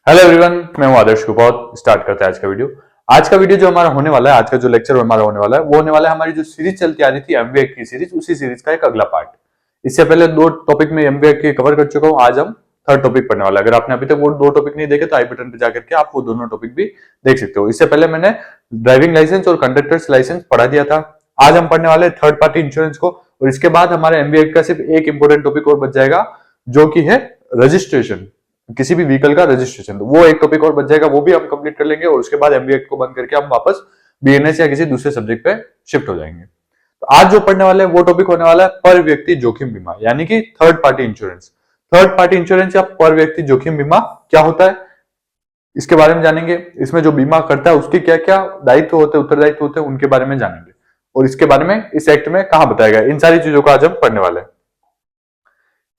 Hello everyone, मैं हूं आदर्श कुपौत। Start करते हैं आज का वीडियो। आज का वीडियो जो हमारा होने वाला है, आज का जो लेक्चर हमारा होने वाला है, वो होने वाला है हमारी जो सीरीज चलती आ रही थी एमबीए की सीरीज, उसी सीरीज का एक अगला पार्ट। इससे पहले दो टॉपिक में एमबीए के कवर कर चुका हूं। आज हम थर्ड टॉपिक पढ़ने वाला है। अगर आपने अभी तक वो दो टॉपिक नहीं देखे तो आई बटन पे जाकर के आप वो दोनों टॉपिक भी देख सकते हो। इससे पहले मैंने ड्राइविंग लाइसेंस और कंडक्टर्स लाइसेंस पढ़ा दिया था। आज हम पढ़ने वाले थर्ड पार्टी इंश्योरेंस को, और इसके बाद हमारे एमबीए का सिर्फ एक इंपॉर्टेंट टॉपिक और बच जाएगा, जो कि है रजिस्ट्रेशन, किसी भी व्हीकल का रजिस्ट्रेशन। तो वो एक टॉपिक और बच जाएगा, वो भी हम कंप्लीट कर लेंगे, और उसके बाद एमबीए को बंद करके हम वापस बीएनएस या किसी दूसरे सब्जेक्ट पे शिफ्ट हो जाएंगे। तो आज जो पढ़ने वाले हैं वो टॉपिक होने वाला है पर व्यक्ति जोखिम बीमा, यानी कि third party insurance. Third party insurance या पर व्यक्ति जोखिम बीमा क्या होता है, इसके बारे में जानेंगे। इसमें जो बीमा करता है उसके क्या क्या दायित्व होते हैं, उत्तरदायित्व होते हैं, उनके बारे में जानेंगे, और इसके बारे में इस एक्ट में कहां बताया गया, इन सारी चीजों को आज हम पढ़ने वाले हैं।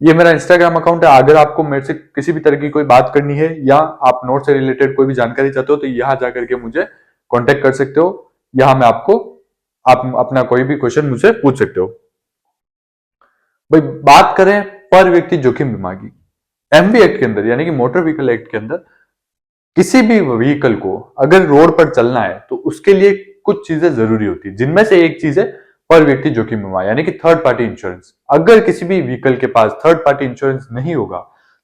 ये मेरा इंस्टाग्राम अकाउंट है। अगर आपको मेरे से किसी भी तरह की कोई बात करनी है या आप नोट से रिलेटेड कोई भी जानकारी चाहते हो तो यहाँ जाकर के मुझे कांटेक्ट कर सकते हो। यहाँ मैं आपको आप अपना कोई भी क्वेश्चन मुझसे पूछ सकते हो। भाई बात करें पर व्यक्ति जोखिम बीमा की, एमवी एक्ट के अंदर यानी कि मोटर व्हीकल एक्ट के अंदर किसी भी व्हीकल को अगर रोड पर चलना है तो उसके लिए कुछ चीजें जरूरी होती है, जिनमें से एक चीज है पर व्यक्ति जोखिम बीमा यानी कि थर्ड पार्टी इंश्योरेंस। अगर किसी भी व्हीकल के पास थर्ड पार्टी इंश्योरेंस नहीं होगा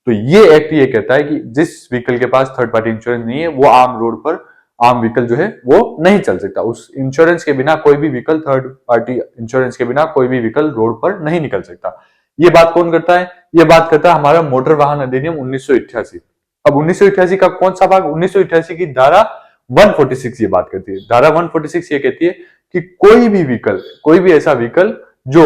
तो ये एक्ट ये कहता है कि जिस व्हीकल के पास थर्ड पार्टी इंश्योरेंस नहीं है वो आम रोड पर, आम व्हीकल जो है वो नहीं चल सकता। उस इंश्योरेंस के बिना कोई भी व्हीकल, थर्ड पार्टी इंश्योरेंस के बिना कोई भी व्हीकल रोड पर नहीं निकल सकता। ये बात कौन करता है? ये बात करता है हमारा मोटर वाहन अधिनियम 1988। अब 1988 का कौन सा भाग? 1988 की धारा 146 ये बात करती है। धारा 146 ये कहती है कि कोई भी व्हीकल, कोई भी ऐसा व्हीकल जो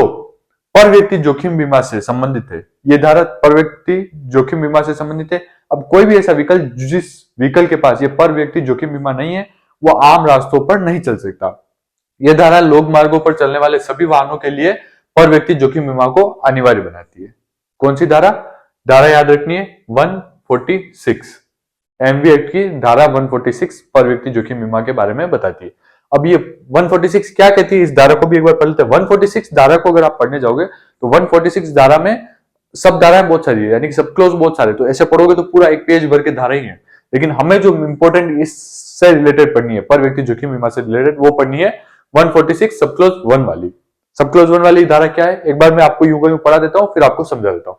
पर व्यक्ति जोखिम बीमा से संबंधित है, ये धारा पर व्यक्ति जोखिम बीमा से संबंधित है। अब कोई भी ऐसा व्हीकल जिस व्हीकल के पास ये पर व्यक्ति जोखिम बीमा नहीं है वो आम रास्तों पर नहीं चल सकता। यह धारा लोक मार्गों पर चलने वाले सभी वाहनों के लिए पर व्यक्ति जोखिम बीमा को अनिवार्य बनाती है। कौन सी धारा? धारा याद रखनी है 146, एमवी एक्ट की धारा 146 पर व्यक्ति जोखिम बीमा के बारे में बताती है। अब ये 146 क्या कहती है, इस धारा को भी एक बार पढ़ लेते हैं। 146 धारा को अगर आप पढ़ने जाओगे तो 146 धारा में सब धाराएं बहुत सारी है, यानी कि सब क्लोज बहुत सारे, तो ऐसे पढ़ोगे तो पूरा एक पेज भर के धारा ही है। लेकिन हमें जो इंपॉर्टेंट इससे रिलेटेड पढ़नी है, पर व्यक्ति जोखिम बीमा से रिलेटेड, वो पढ़नी है 146 सब क्लोज 1 वाली। सब क्लोज 1 वाली धारा क्या है, एक बार मैं आपको यूं यूं पढ़ा देता हूं, फिर आपको समझा देता हूं।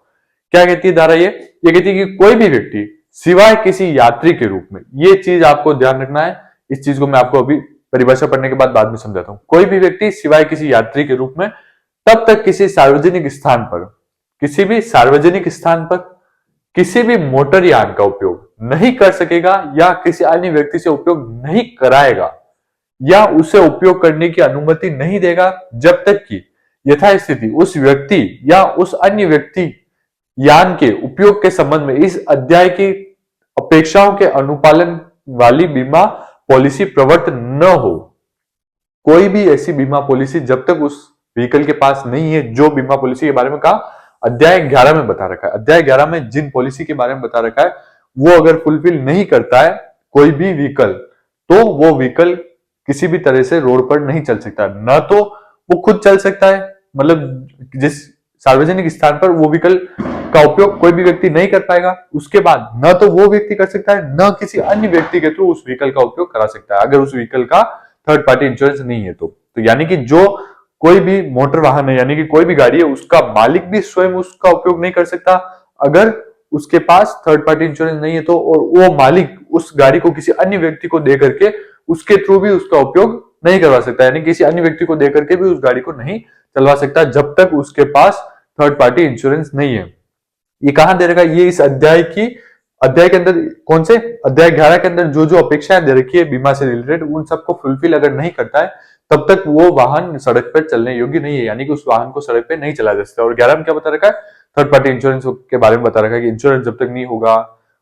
क्या कहती है धारा? ये कहती है कि कोई भी व्यक्ति सिवाय किसी यात्री के रूप में, ये चीज आपको ध्यान रखना है, इस चीज को मैं आपको अभी परिभाषा पढ़ने के बाद में समझाता हूं। कोई भी व्यक्ति सिवाय किसी यात्री के रूप में तब तक किसी सार्वजनिक स्थान पर, किसी भी सार्वजनिक स्थान पर किसी भी मोटर यान का उपयोग नहीं कर सकेगा या किसी अन्य व्यक्ति से उपयोग नहीं कराएगा या उसे उपयोग करने की अनुमति नहीं देगा जब तक कि यथास्थिति उस व्यक्ति या उस अन्य व्यक्ति यान के उपयोग के संबंध में इस अध्याय की अपेक्षाओं के अनुपालन वाली बीमा पॉलिसी प्रवर्त न हो। कोई भी ऐसी बीमा पॉलिसी जब तक उस व्हीकल के पास नहीं है, जो बीमा पॉलिसी के बारे में कहा अध्याय 11 में बता रखा है, अध्याय 11 में जिन पॉलिसी के बारे में बता रखा है वो अगर फुलफिल नहीं करता है कोई भी व्हीकल, तो वो व्हीकल किसी भी तरह से रोड पर नहीं चल सकता। न तो वो खुद चल सकता है, मतलब जिस सार्वजनिक स्थान पर वो व्हीकल का उपयोग कोई भी व्यक्ति नहीं कर पाएगा, उसके बाद न तो वो व्यक्ति कर सकता है न किसी अन्य व्यक्ति के थ्रू उस व्हीकल का उपयोग करा सकता है, अगर उस व्हीकल का थर्ड पार्टी इंश्योरेंस नहीं है तो यानी कि जो कोई भी मोटर वाहन है, यानी कि कोई भी गाड़ी है, उसका मालिक भी स्वयं उसका उपयोग नहीं कर सकता अगर उसके पास थर्ड पार्टी इंश्योरेंस नहीं है तो, और वो मालिक उस गाड़ी को किसी अन्य व्यक्ति को दे करके उसके थ्रू भी उसका उपयोग नहीं करवा सकता, यानी किसी अन्य व्यक्ति को दे करके भी उस गाड़ी को नहीं चलवा सकता जब तक उसके पास थर्ड पार्टी इंश्योरेंस नहीं है। ये कहां दे रखा है? ये इस अध्याय के अंदर, कौन से अध्याय 11 के अंदर जो जो अपेक्षाएं दे रखी है बीमा से रिलेटेड, उन सबको फुलफिल अगर नहीं करता है तब तक वो वाहन सड़क पर चलने योग्य नहीं है, यानी कि उस वाहन को सड़क पे नहीं चलाया जा सकता। और 11 में क्या बता रखा है? थर्ड पार्टी इंश्योरेंस के बारे में बता रखा है कि इंश्योरेंस जब तक नहीं होगा,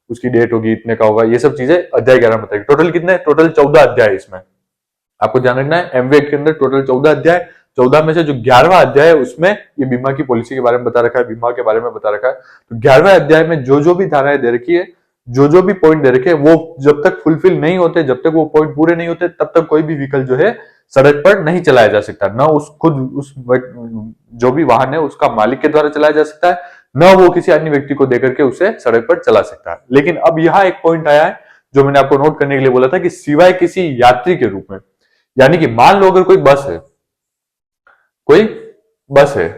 उसकी डेट होगी, इतने का होगा, ये सब चीजें अध्याय 11 में बताएगी। टोटल कितने? टोटल 14 अध्याय इसमें आपको ध्यान रखना है। एमवेट के अंदर टोटल 14 अध्याय, 14 में से जो 11वां अध्याय है उसमें ये बीमा की पॉलिसी के बारे में बता रखा है, बीमा के बारे में बता रखा है। तो 11वें अध्याय में जो जो भी धाराएं दे रखी है, जो जो भी पॉइंट दे रखे हैं, वो जब तक फुलफिल नहीं होते, जब तक वो पॉइंट पूरे नहीं होते, तब तक कोई भी व्हीकल जो है सड़क पर नहीं चलाया जा सकता। ना उस खुद उस जो भी वाहन है उसका मालिक के द्वारा चलाया जा सकता है, न वो किसी अन्य व्यक्ति को देकर के उसे सड़क पर चला सकता है। लेकिन अब यहाँ एक पॉइंट आया है जो मैंने आपको नोट करने के लिए बोला था कि सिवाय किसी यात्री के रूप में, यानी कि मान लो अगर कोई बस है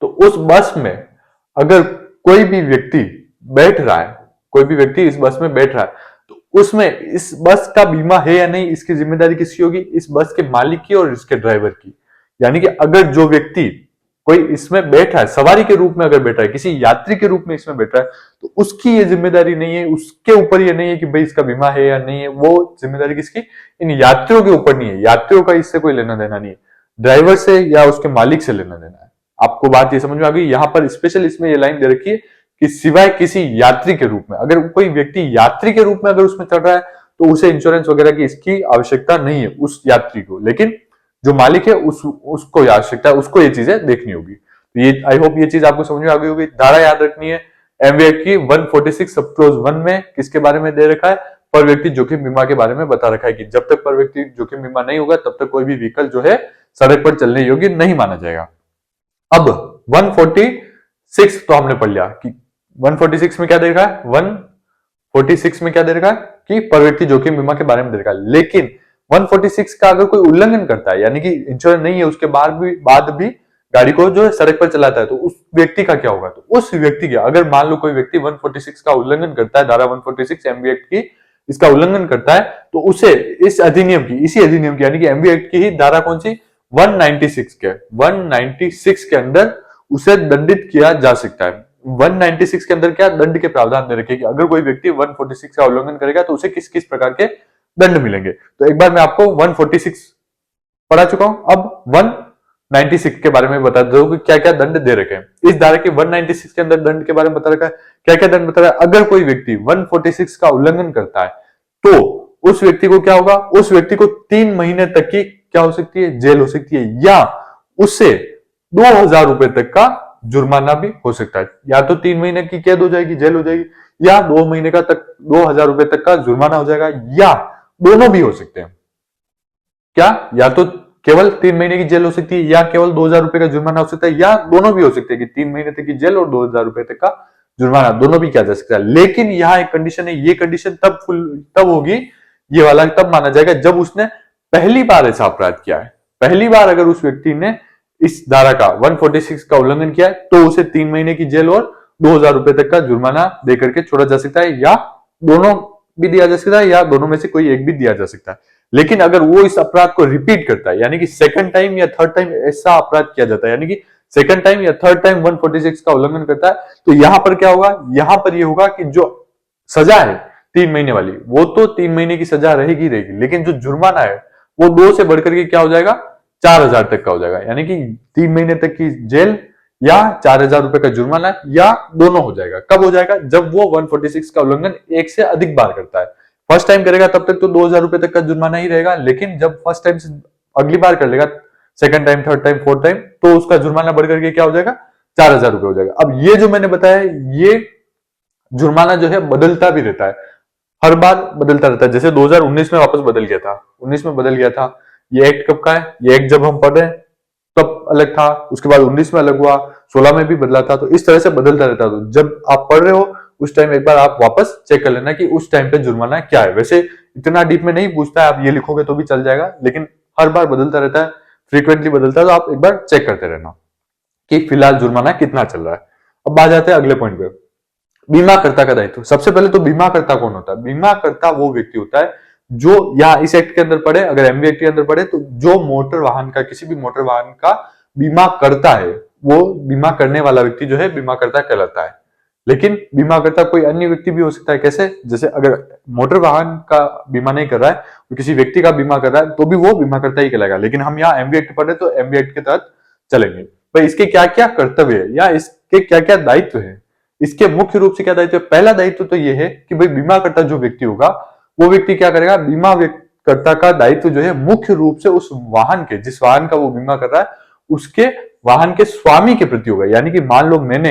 तो उस बस में अगर कोई भी व्यक्ति बैठ रहा है, कोई भी व्यक्ति इस बस में बैठ रहा है, तो उसमें इस बस का बीमा है या नहीं, इसकी जिम्मेदारी किसकी होगी? इस बस के मालिक की और इसके ड्राइवर की। यानी कि अगर जो व्यक्ति कोई इसमें बैठ रहा है, सवारी के रूप में अगर बैठ रहा है, किसी यात्री के रूप में इसमें बैठ रहा है, तो उसकी ये जिम्मेदारी नहीं है, उसके ऊपर ये नहीं है कि भाई इसका बीमा है या नहीं है। वो जिम्मेदारी किसकी? इन यात्रियों के ऊपर नहीं है। यात्रियों का इससे कोई लेना देना नहीं है, ड्राइवर से या उसके मालिक से लेना देना है। आपको बात ये समझ में आ गई? यहां पर स्पेशल इसमें ये लाइन दे रखी है कि सिवाय किसी यात्री के रूप में, अगर कोई व्यक्ति यात्री के रूप में अगर उसमें चढ़ रहा है तो उसे इंश्योरेंस वगैरह की इसकी आवश्यकता नहीं है उस यात्री को, लेकिन जो मालिक है उसको आवश्यकता है, उसको ये चीजें देखनी होगी। तो ये आई होप ये चीज आपको समझ में आ गई होगी। धारा याद रखनी है एमवे की 146 सब क्लोज 1 में किसके बारे में दे रखा है? पर व्यक्ति जोखिम बीमा के बारे में बता रखा है कि जब तक पर व्यक्ति जोखिम बीमा नहीं होगा तब तक कोई भी व्हीकल जो है सड़क पर चलने योग्य नहीं माना जाएगा। अब 146 तो हमने पढ़ लिया कि 146 में क्या दे रखा है, 146 में क्या दे रखा है कि पर व्यक्ति जोखिम बीमा के बारे में दे रखा है। लेकिन 146 का अगर कोई उल्लंघन करता है, यानी कि इंश्योरेंस नहीं है, उसके बाद भी गाड़ी को जो है सड़क पर चलाता है, तो उस व्यक्ति का क्या होगा? तो उस व्यक्ति का, अगर मान लो कोई व्यक्ति 146 का उल्लंघन करता है, धारा 146 एमवी एक्ट की इसका उल्लंघन करता है, तो उसे इस अधिनियम की, इसी अधिनियम की यानी कि एमवी एक्ट की ही धारा कौन सी 196 के अंदर उसे दंडित किया जा सकता है। 196 के अंदर क्या दंड के प्रावधान दे रखे कि अगर कोई व्यक्ति 146 का उल्लंघन करेगा तो उसे किस किस प्रकार के दंड मिलेंगे। तो एक बार मैं आपको 146 पढ़ा चुका हूं, अब 196 के बारे में बता दो कि क्या क्या दंड दे रखे हैं। इस धारा के 196 के अंदर दंड के बारे में बता रखा है, क्या क्या दंड बता रहा है। अगर कोई व्यक्ति 146 का उल्लंघन करता है तो उस व्यक्ति को क्या होगा? उस व्यक्ति को 3 महीने तक की क्या हो सकती है? जेल हो सकती है, या उससे 2000 रुपए तक का जुर्माना भी हो सकता है। या तो 3 महीने की कैद हो जाएगी, जेल हो जाएगी, या 2 महीने का तक 2000 रुपए तक का जुर्माना हो जाएगा, या दोनों भी हो सकते हैं। क्या? या तो केवल 3 महीने की जेल हो सकती है, या केवल 2000 रुपए का जुर्माना हो सकता है, या दोनों भी हो सकते हैं कि 3 महीने तक की जेल और 2000 रुपए तक का जुर्माना, दोनों भी किया जा सकता है। लेकिन यहाँ एक कंडीशन है, ये कंडीशन तब होगी, ये वाला तब माना जाएगा जब उसने पहली बार ऐसा अपराध किया है। पहली बार अगर उस व्यक्ति ने इस धारा का 146 का उल्लंघन किया है तो उसे 3 महीने की जेल और 2000 रुपए तक का जुर्माना देकर के छोड़ा जा सकता है, या दोनों भी दिया जा सकता है, या दोनों में से कोई एक भी दिया जा सकता है। लेकिन अगर वो इस अपराध को रिपीट करता है, यानी कि सेकंड टाइम या थर्ड टाइम ऐसा अपराध किया जाता है, यानी कि सेकंड टाइम या थर्ड टाइम 146 का उल्लंघन करता है, तो यहां पर क्या होगा? यहां पर यह होगा कि जो सजा है 3 महीने वाली, वो तो 3 महीने की सजा रहेगी, लेकिन जो जुर्माना है वो 2 से बढ़कर के क्या हो जाएगा? 4000 तक का हो जाएगा। यानी कि 3 महीने तक की जेल या 4000 रुपए का जुर्माना, या दोनों हो जाएगा। कब हो जाएगा? जब वो 146 का उल्लंघन एक से अधिक बार करता है। फर्स्ट टाइम करेगा तब तक तो 2000 रुपए तक का जुर्माना ही रहेगा, लेकिन जब फर्स्ट टाइम से अगली बार कर लेगा, second time, third time, fourth time, तो उसका जुर्माना बढ़ करके क्या हो जाएगा? 4000 रुपए हो जाएगा। अब ये जो मैंने बताया, ये जुर्माना जो है बदलता भी रहता है, हर बार बदलता रहता है। जैसे 2019 में वापस बदल गया था, 19 में बदल गया था। ये एक्ट कब का है? ये एक्ट जब हम पढ़ रहे हैं तब अलग था, उसके बाद 19 में अलग हुआ, 16 में भी बदला था। तो इस तरह से बदलता रहता है। तो जब आप पढ़ रहे हो उस टाइम एक बार आप वापस चेक कर लेना कि उस टाइम पे जुर्माना क्या है। वैसे इतना डीप में नहीं पूछता है, आप ये लिखोगे तो भी चल जाएगा, लेकिन हर बार बदलता रहता है, फ्रीक्वेंटली बदलता है, तो आप एक बार चेक करते रहना कि फिलहाल जुर्माना कितना चल रहा है। अब आ जाते हैं अगले पॉइंट पे, बीमाकर्ता का दायित्व। सबसे पहले तो बीमाकर्ता कौन होता है? बीमाकर्ता वो व्यक्ति होता है जो या इस एक्ट के अंदर पड़े, अगर एमवी एक्ट के अंदर पड़े, तो जो मोटर वाहन का, किसी भी मोटर वाहन का बीमा करता है, वो बीमा करने वाला व्यक्ति जो है बीमाकर्ता कहलाता है। लेकिन बीमाकर्ता कोई अन्य व्यक्ति भी हो सकता है। कैसे? जैसे अगर मोटर वाहन का बीमा नहीं कर रहा है, तो किसी व्यक्ति का बीमा कर रहा है, तो भी वो बीमाकर्ता ही कहलाएगा। लेकिन हम यहाँ एमवी एक्ट पढ़े तो एमवी एक्ट के तहत चलेंगे। भाई इसके क्या क्या कर्तव्य है या इसके क्या क्या दायित्व है? इसके मुख्य रूप से क्या दायित्व है? पहला दायित्व तो ये है कि भाई बीमाकर्ता जो व्यक्ति होगा, वो व्यक्ति क्या करेगा? बीमाकर्ता का दायित्व जो है मुख्य रूप से उस वाहन के, जिस वाहन का वो बीमा कर रहा है, उसके वाहन के स्वामी के प्रति होगा। यानी कि मान लो मैंने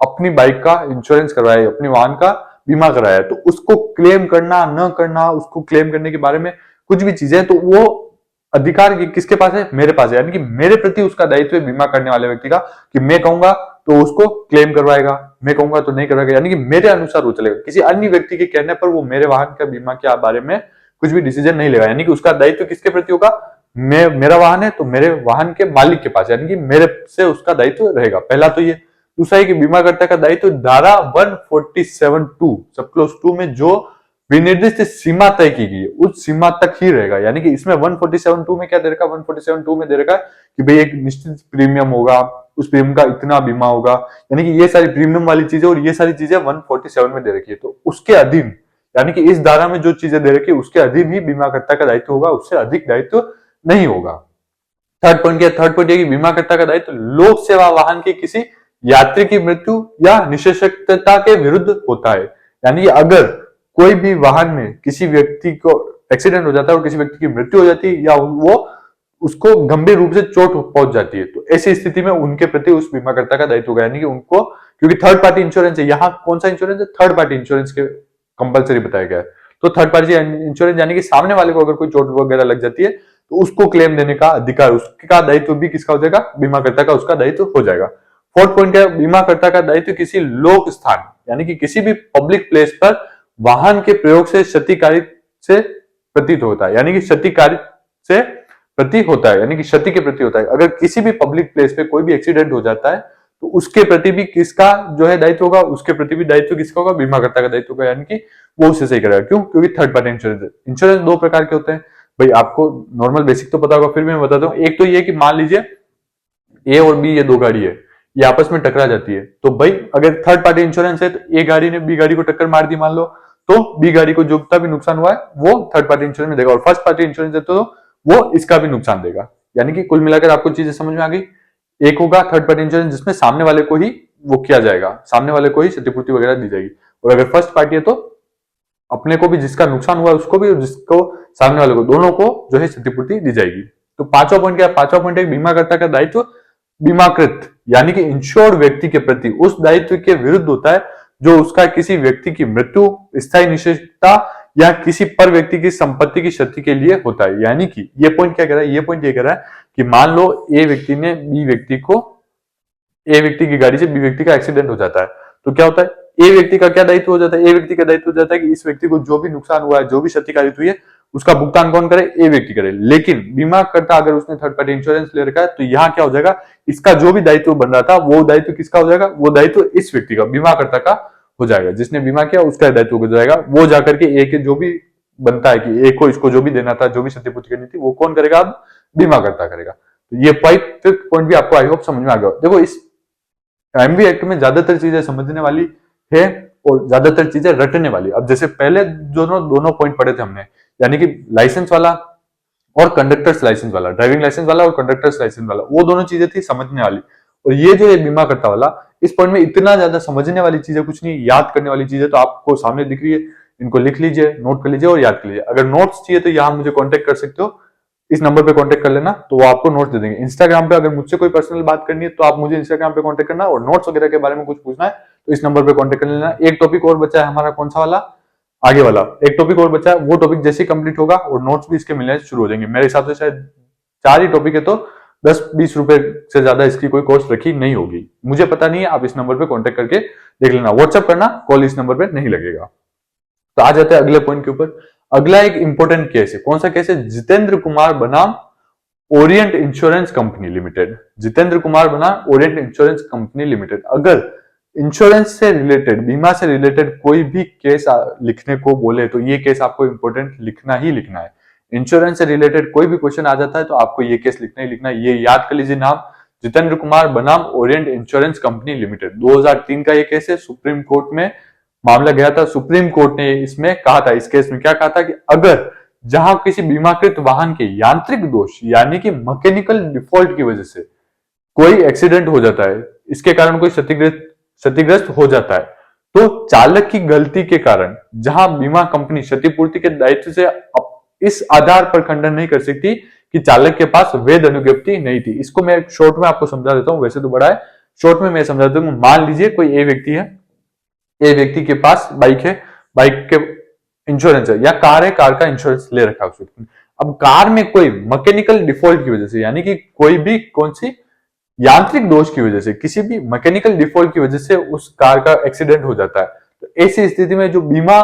अपनी बाइक का इंश्योरेंस करवाया है, अपने वाहन का बीमा कराया है, तो उसको क्लेम करना न करना, उसको क्लेम करने के बारे में कुछ भी चीजें, तो वो अधिकार किसके पास है? मेरे पास है, यानी कि मेरे प्रति उसका दायित्व है बीमा करने वाले व्यक्ति का, कि मैं कहूंगा तो उसको क्लेम करवाएगा, मैं कहूंगा तो नहीं करवाएगा, यानी कि मेरे अनुसार वो चलेगा। किसी अन्य व्यक्ति के कहने पर वो मेरे वाहन का बीमा के बारे में कुछ भी डिसीजन नहीं लेगा, यानी कि उसका दायित्व किसके प्रति होगा? मेरा वाहन है तो मेरे वाहन के मालिक के पास, यानी कि मेरे से उसका दायित्व रहेगा। पहला तो ये। दूसरा है कि बीमाकर्ता का दायित्व धारा 147(2) सब क्लोज 2 में जो विनिर्दिष्ट सीमा तय की गई है उस सीमा तक ही रहेगा, यानी कि इसमें 147(2) में क्या दे रखा है? 147(2) में दे रखा है कि भाई एक निश्चित प्रीमियम होगा, उस प्रीमियम का इतना बीमा होगा, यानी कि ये सारी प्रीमियम वाली चीजें और ये सारी चीजें 147 में दे रखी है। तो उसके अधीन, यानी कि इस धारा में जो चीजें दे रखी है उसके अधीन ही बीमाकर्ता का दायित्व होगा, उससे अधिक दायित्व नहीं होगा। थर्ड पॉइंट क्या? थर्ड पॉइंट ये कि बीमाकर्ता का दायित्व लोक सेवा वाहन की किसी यात्री की मृत्यु या निशक्तता के विरुद्ध होता है, यानी अगर कोई भी वाहन में किसी व्यक्ति को एक्सीडेंट हो जाता है और किसी व्यक्ति की मृत्यु हो जाती है या वो उसको गंभीर रूप से चोट पहुंच जाती है, तो ऐसी स्थिति में उनके प्रति उस बीमाकर्ता का दायित्व होगा, यानी कि उनको, क्योंकि थर्ड पार्टी इंश्योरेंस है, यहाँ कौन सा इंश्योरेंस है? थर्ड पार्टी इंश्योरेंस के कंपलसरी बताया गया है। तो थर्ड पार्टी इंश्योरेंस यानी कि सामने वाले को अगर कोई चोट वगैरह लग जाती है तो उसको क्लेम देने का अधिकार, उसका दायित्व भी किसका हो जाएगा? बीमाकर्ता का, उसका दायित्व हो जाएगा। फोर्थ पॉइंट क्या है? बीमाकर्ता का दायित्व किसी लोक स्थान यानी कि किसी भी पब्लिक प्लेस पर वाहन के प्रयोग से क्षतिकारी से प्रतीत होता है, यानी कि क्षतिकारी से प्रति होता है, यानी कि क्षति के प्रति होता है। अगर किसी भी पब्लिक प्लेस पे कोई भी एक्सीडेंट हो जाता है तो उसके प्रति भी किसका जो है दायित्व होगा? उसके प्रति भी दायित्व किसका होगा? बीमाकर्ता का दायित्व होगा, यानी कि वो उसे सही करेगा। क्यों? क्योंकि थर्ड पार्टी इंश्योरेंस। इंश्योरेंस दो प्रकार के होते हैं भाई, आपको नॉर्मल बेसिक तो पता होगा, फिर भी मैं बताता हूँ। एक तो ये कि मान लीजिए ए और बी, ये दो गाड़ी है, ये आपस में टकरा जाती है, तो भाई अगर थर्ड पार्टी इंश्योरेंस है तो ए गाड़ी ने बी गाड़ी को टक्कर मार दी मान लो, तो बी गाड़ी को जो भी नुकसान हुआ है वो थर्ड पार्टी इंश्योरेंस में देगा, और फर्स्ट पार्टी इंश्योरेंस है तो वो इसका भी नुकसान देगा। यानी कि कुल मिलाकर आपको चीजें समझ में आ गई। एक होगा थर्ड पार्टी इंश्योरेंस जिसमें सामने वाले को ही वो किया जाएगा, सामने वाले को ही क्षतिपूर्ति वगैरह दी जाएगी, और अगर फर्स्ट पार्टी है तो अपने को भी जिसका नुकसान हुआ उसको भी और जिसको सामने वाले को, दोनों को जो है क्षतिपूर्ति दी जाएगी। तो पांचवा पॉइंट क्या है? पांचवा पॉइंट है बीमाकर्ता का दायित्व बीमाकृत यानी कि इंश्योर्ड व्यक्ति के प्रति उस दायित्व के विरुद्ध होता है जो उसका किसी व्यक्ति की मृत्यु, स्थायी निषेधता या किसी पर व्यक्ति की संपत्ति की क्षति के लिए होता है। यानी कि ये पॉइंट क्या कह रहा है? ये पॉइंट ये कह रहा है कि मान लो ए व्यक्ति ने बी व्यक्ति को, ए व्यक्ति की गाड़ी से बी व्यक्ति का एक्सीडेंट हो जाता है, तो क्या होता है? ए व्यक्ति का क्या दायित्व हो जाता है? ए व्यक्ति का दायित्व हो जाता है कि इस व्यक्ति को जो भी नुकसान हुआ है, जो भी क्षतिकारित हुई है, उसका भुगतान कौन करे? ए व्यक्ति करे। लेकिन बीमाकर्ता अगर उसने थर्ड पार्टी इंश्योरेंस ले रखा है तो यहाँ क्या हो जाएगा? इसका जो भी दायित्व बन रहा था वो दायित्व किसका हो जाएगा? वो दायित्व इस व्यक्ति का, बीमाकर्ता का हो जाएगा। जिसने बीमा किया उसका दायित्व हो जाएगा। वो जाकर के ए के जो भी बनता है कि ए को इसको जो भी देना था, जो भी क्षतिपूर्ति करनी थी, वो कौन करेगा? अब बीमाकर्ता करेगा। तो ये पॉइंट भी आपको आई होप समझ में आ गया। देखो इस एमवी एक्ट में ज्यादातर चीजें समझने वाली है और ज्यादातर चीजें रटने वाली। अब जैसे पहले दोनों पॉइंट पढ़े थे हमने, यानी कि लाइसेंस वाला और कंडक्टर्स लाइसेंस वाला, ड्राइविंग लाइसेंस वाला और कंडक्टर्स लाइसेंस वाला, वो दोनों चीजें थी समझने वाली। और ये जो है बीमाकर्ता वाला, इस पॉइंट में इतना ज्यादा समझने वाली चीजें कुछ नहीं, याद करने वाली चीजें तो आपको सामने दिख रही है, इनको लिख लीजिए, नोट कर लीजिए और याद कर लीजिए। अगर नोट्स चाहिए तो यहाँ मुझे कॉन्टेक्ट कर सकते हो, इस नंबर पे कांटेक्ट कर लेना, तो वो आपको नोट्स दे देंगे। इंस्टाग्राम पे अगर मुझसे कोई पर्सनल बात करनी है तो आप मुझे इंस्टाग्राम पे कांटेक्ट करना, और नोट्स वगैरह के बारे में कुछ पूछना है तो इस नंबर पे कांटेक्ट कर लेना। एक टॉपिक और बचा है हमारा, कौन सा वाला? आगे वाला एक टॉपिक और बचा है, वो टॉपिक जैसे कंप्लीट होगा और नोट्स भी इसके मिलने शुरू हो जाएंगे। मेरे हिसाब से शायद 4 ही टॉपिक है, तो 10-20 रुपए से ज्यादा इसकी कोई कॉस्ट रखी नहीं होगी, मुझे पता नहीं है। आप इस नंबर पे कांटेक्ट करके देख लेना, व्हाट्सएप करना, कॉल इस नंबर पे नहीं लगेगा। तो आ जाते हैं अगले पॉइंट के ऊपर। अगला एक इंपॉर्टेंट केस है, कौन सा केस है? जितेंद्र कुमार बनाम Orient insurance company limited. Jitendra Kumar बनाम ओरिएंट इंश्योरेंस कंपनी लिमिटेड। अगर इंश्योरेंस से रिलेटेड, बीमा से रिलेटेड कोई भी केस लिखने को बोले तो ये केस आपको इंपॉर्टेंट लिखना ही लिखना है। इंश्योरेंस से रिलेटेड कोई भी क्वेश्चन आ जाता है तो आपको ये केस लिखना ही लिखना है। ये याद कर लीजिए नाम, जितेंद्र कुमार बनाम ओरिएंट इंश्योरेंस कंपनी लिमिटेड। 2003 का ये केस है, सुप्रीम कोर्ट में मामला गया था। सुप्रीम कोर्ट ने इसमें कहा था, इस केस में क्या कहा था कि अगर जहां किसी बीमाकृत वाहन के यांत्रिक दोष यानी कि मैकेनिकल डिफॉल्ट की वजह से कोई एक्सीडेंट हो जाता है, इसके कारण कोई क्षतिग्रस्त हो जाता है, तो चालक की गलती के कारण जहां बीमा कंपनी क्षतिपूर्ति के दायित्व से इस आधार पर खंडन नहीं कर सकती कि चालक के पास वैध अनुज्ञप्ति नहीं थी। इसको मैं शॉर्ट में आपको समझा देता हूं, वैसे तो बड़ा है, शॉर्ट में मैं समझा देता हूं। मान लीजिए कोई ए व्यक्ति है, ए व्यक्ति के पास बाइक है, बाइक के इंश्योरेंस है, या कार है, कार का इंश्योरेंस ले रखा है उस व्यक्ति ने। अब कार में कोई मैकेनिकल डिफॉल्ट की वजह से, यानी कि कोई भी कौन सी यांत्रिक दोष की वजह से, किसी भी मैकेनिकल डिफॉल्ट की वजह से उस कार का एक्सीडेंट हो जाता है, तो ऐसी स्थिति में जो बीमा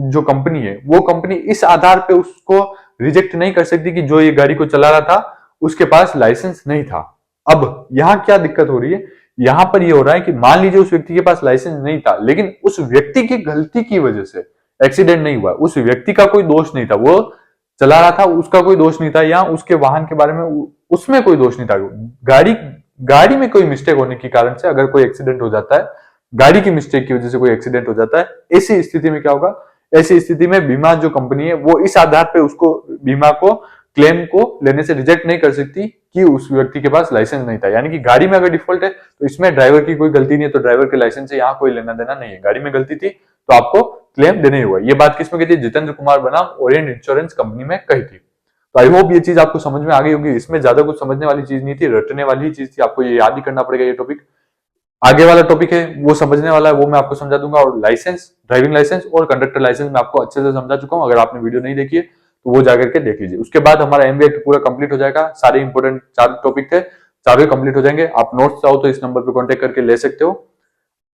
जो कंपनी है वो कंपनी इस आधार पे उसको रिजेक्ट नहीं कर सकती कि जो ये गाड़ी को चला रहा था उसके पास लाइसेंस नहीं था। अब यहां क्या दिक्कत हो रही है, यहां पर ये हो रहा है कि मान लीजिए उस व्यक्ति के पास लाइसेंस नहीं था, लेकिन उस व्यक्ति की गलती की वजह से एक्सीडेंट नहीं हुआ, उस व्यक्ति का कोई दोष नहीं था, वो चला रहा था, उसका कोई दोष नहीं था, या उसके वाहन के बारे में उसमें कोई दोष नहीं था। गाड़ी गाड़ी में कोई मिस्टेक होने के कारण से अगर कोई एक्सीडेंट हो जाता है, गाड़ी की मिस्टेक की वजह से कोई एक्सीडेंट हो जाता है, ऐसी स्थिति में क्या होगा, ऐसी स्थिति में बीमा जो कंपनी है वो इस आधार पे उसको बीमा को क्लेम को लेने से रिजेक्ट नहीं कर सकती कि उस व्यक्ति के पास लाइसेंस नहीं था। यानी कि गाड़ी में अगर डिफॉल्ट है तो इसमें ड्राइवर की कोई गलती नहीं है, तो ड्राइवर के लाइसेंस से यहाँ कोई लेना देना नहीं है। गाड़ी में गलती थी तो आपको क्लेम देना ही हुआ। ये बात किसमें कही थी, जितेंद्र कुमार बनाम ओरिएंट इंश्योरेंस कंपनी में कही थी। तो आई होप ये चीज आपको समझ में आ गई होगी। इसमें ज्यादा कुछ समझने वाली चीज नहीं थी, रटने वाली ही चीज थी, आपको ये याद ही करना पड़ेगा। ये टॉपिक आगे वाला टॉपिक है वो समझने वाला है, वो मैं आपको समझा दूंगा। और लाइसेंस, ड्राइविंग लाइसेंस और कंडक्टर लाइसेंस मैं आपको अच्छे से समझा चुका हूं। अगर आपने वीडियो नहीं देखी है तो वो जाकर के देख लीजिए। उसके बाद हमारा एमबीए पूरा कंप्लीट हो जाएगा। सारे इंपोर्टेंट 4 टॉपिक थे, चारों कंप्लीट हो जाएंगे। आप नोट्स चाहो तो इस नंबर पर कॉन्टेक्ट करके ले सकते हो।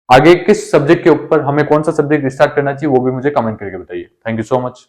आगे किस सब्जेक्ट के ऊपर, हमें कौन सा सब्जेक्ट स्टार्ट करना चाहिए वो भी मुझे कमेंट करके बताइए। Thank you so much.